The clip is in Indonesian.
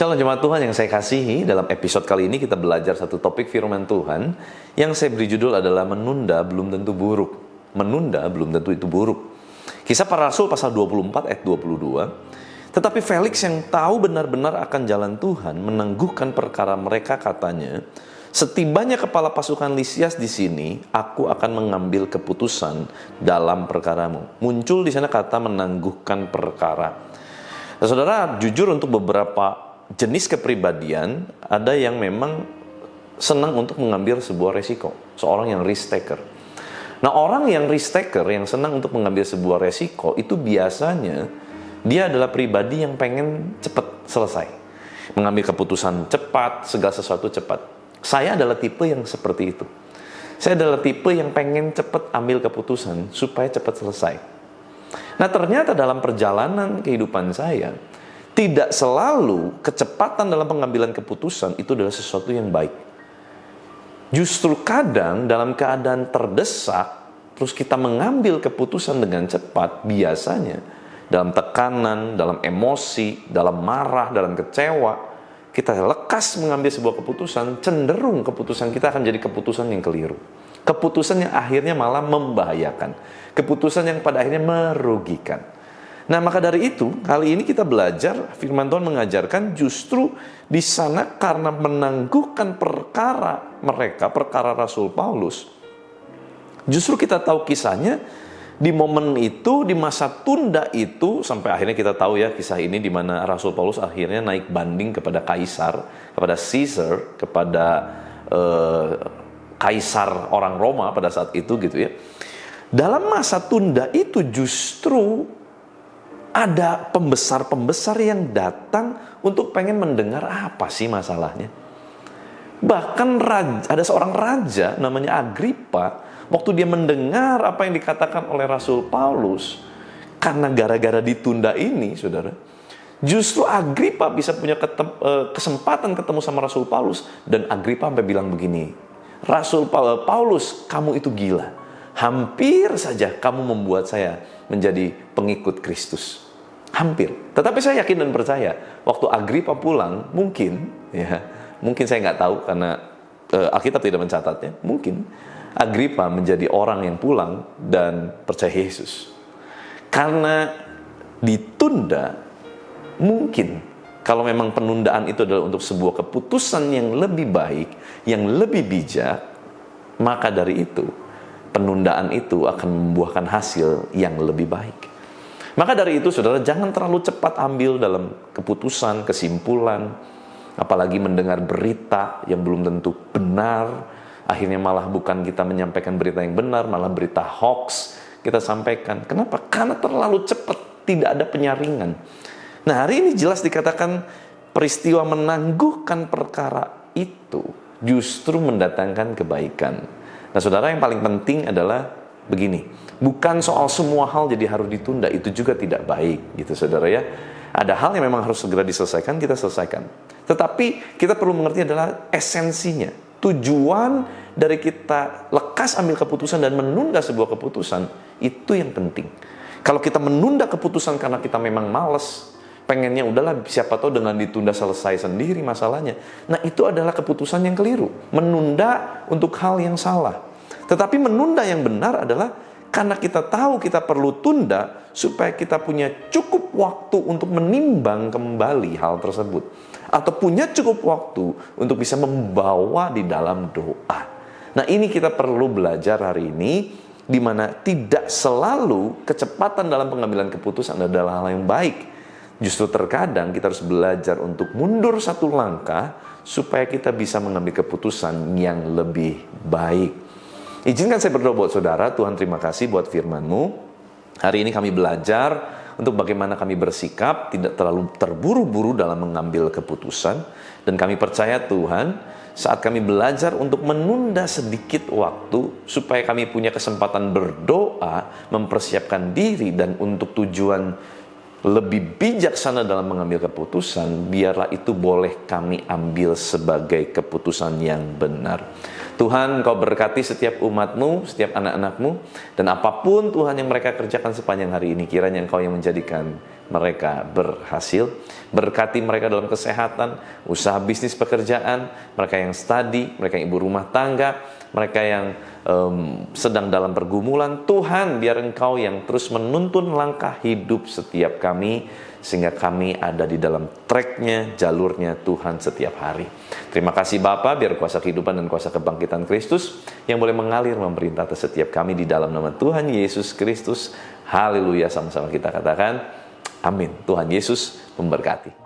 Shalom jemaat Tuhan yang saya kasihi, dalam episode kali ini kita belajar satu topik firman Tuhan yang saya beri judul adalah menunda belum tentu buruk. Menunda belum tentu itu buruk. Kisah Para Rasul pasal 24 ayat 22. Tetapi Felix yang tahu benar-benar akan jalan Tuhan menangguhkan perkara mereka, katanya, setibanya kepala pasukan Lisias di sini, aku akan mengambil keputusan dalam perkaramu. Muncul di sana kata menangguhkan perkara. Nah, saudara, jujur untuk beberapa jenis kepribadian, ada yang memang senang untuk mengambil sebuah resiko. Seorang yang risk taker. Nah, orang yang risk taker, yang senang untuk mengambil sebuah resiko, itu biasanya dia adalah pribadi yang pengen cepat selesai. Mengambil keputusan cepat, segala sesuatu cepat. Saya adalah tipe yang seperti itu. Saya adalah tipe yang pengen cepat ambil keputusan supaya cepat selesai. Nah, ternyata dalam perjalanan kehidupan saya, tidak selalu kecepatan dalam pengambilan keputusan itu adalah sesuatu yang baik. Justru kadang dalam keadaan terdesak, terus kita mengambil keputusan dengan cepat, biasanya dalam tekanan, dalam emosi, dalam marah, dalam kecewa, kita lekas mengambil sebuah keputusan, cenderung keputusan kita akan jadi keputusan yang keliru. Keputusan yang akhirnya malah membahayakan. Keputusan yang pada akhirnya merugikan. Nah, maka dari itu, kali ini kita belajar, firman Tuhan mengajarkan justru di sana karena menangguhkan perkara mereka, perkara Rasul Paulus. Justru kita tahu kisahnya, di momen itu, di masa tunda itu, sampai akhirnya kita tahu ya kisah ini di mana Rasul Paulus akhirnya naik banding kepada Kaisar, kepada Caesar, kepada Kaisar orang Roma pada saat itu gitu ya. Dalam masa tunda itu justru ada pembesar-pembesar yang datang untuk pengen mendengar apa sih masalahnya. Bahkan ada seorang raja namanya Agripa, waktu dia mendengar apa yang dikatakan oleh Rasul Paulus, karena gara-gara ditunda ini, saudara, justru Agripa bisa punya kesempatan ketemu sama Rasul Paulus, dan Agripa sampai bilang begini, Rasul Paulus, kamu itu gila. Hampir saja kamu membuat saya menjadi pengikut Kristus. Hampir. Tetapi saya yakin dan percaya, waktu Agripa pulang, mungkin saya nggak tahu karena Alkitab tidak mencatatnya, mungkin Agripa menjadi orang yang pulang dan percaya Yesus. Karena ditunda, mungkin kalau memang penundaan itu adalah untuk sebuah keputusan yang lebih baik, yang lebih bijak, maka dari itu penundaan itu akan membuahkan hasil yang lebih baik. Maka dari itu, saudara, jangan terlalu cepat ambil dalam keputusan, kesimpulan, apalagi mendengar berita yang belum tentu benar, akhirnya malah bukan kita menyampaikan berita yang benar, malah berita hoax kita sampaikan. Kenapa? Karena terlalu cepat, tidak ada penyaringan. Nah, hari ini jelas dikatakan peristiwa menangguhkan perkara itu justru mendatangkan kebaikan. Nah, saudara, yang paling penting adalah begini, bukan soal semua hal jadi harus ditunda, itu juga tidak baik gitu, saudara ya. Ada hal yang memang harus segera diselesaikan, kita selesaikan. Tetapi kita perlu mengerti adalah esensinya, tujuan dari kita lekas ambil keputusan dan menunda sebuah keputusan, itu yang penting. Kalau kita menunda keputusan karena kita memang malas, pengennya udahlah siapa tahu dengan ditunda selesai sendiri masalahnya. Nah, itu adalah keputusan yang keliru. Menunda untuk hal yang salah. Tetapi menunda yang benar adalah karena kita tahu kita perlu tunda supaya kita punya cukup waktu untuk menimbang kembali hal tersebut. Atau punya cukup waktu untuk bisa membawa di dalam doa. Nah, ini kita perlu belajar hari ini, di mana tidak selalu kecepatan dalam pengambilan keputusan adalah hal yang baik. Justru terkadang kita harus belajar untuk mundur satu langkah supaya kita bisa mengambil keputusan yang lebih baik. Izinkan saya berdoa buat saudara. Tuhan, terima kasih buat firman-Mu. Hari ini kami belajar untuk bagaimana kami bersikap, tidak terlalu terburu-buru dalam mengambil keputusan. Dan kami percaya Tuhan, saat kami belajar untuk menunda sedikit waktu supaya kami punya kesempatan berdoa, mempersiapkan diri, dan untuk tujuan lebih bijaksana dalam mengambil keputusan, biarlah itu boleh kami ambil sebagai keputusan yang benar. Tuhan, Kau berkati setiap umat-Mu, setiap anak-anak-Mu, dan apapun Tuhan yang mereka kerjakan sepanjang hari ini, kiranya Engkau yang menjadikan mereka berhasil. Berkati mereka dalam kesehatan, usaha bisnis pekerjaan, mereka yang studi, mereka yang ibu rumah tangga, mereka yang sedang dalam pergumulan. Tuhan, biar Engkau yang terus menuntun langkah hidup setiap kami, sehingga kami ada di dalam tracknya, jalurnya Tuhan setiap hari. Terima kasih Bapa, biar kuasa kehidupan dan kuasa kebangkitan Kristus yang boleh mengalir memerintah atas setiap kami di dalam nama Tuhan Yesus Kristus. Haleluya, sama-sama kita katakan amin. Tuhan Yesus memberkati.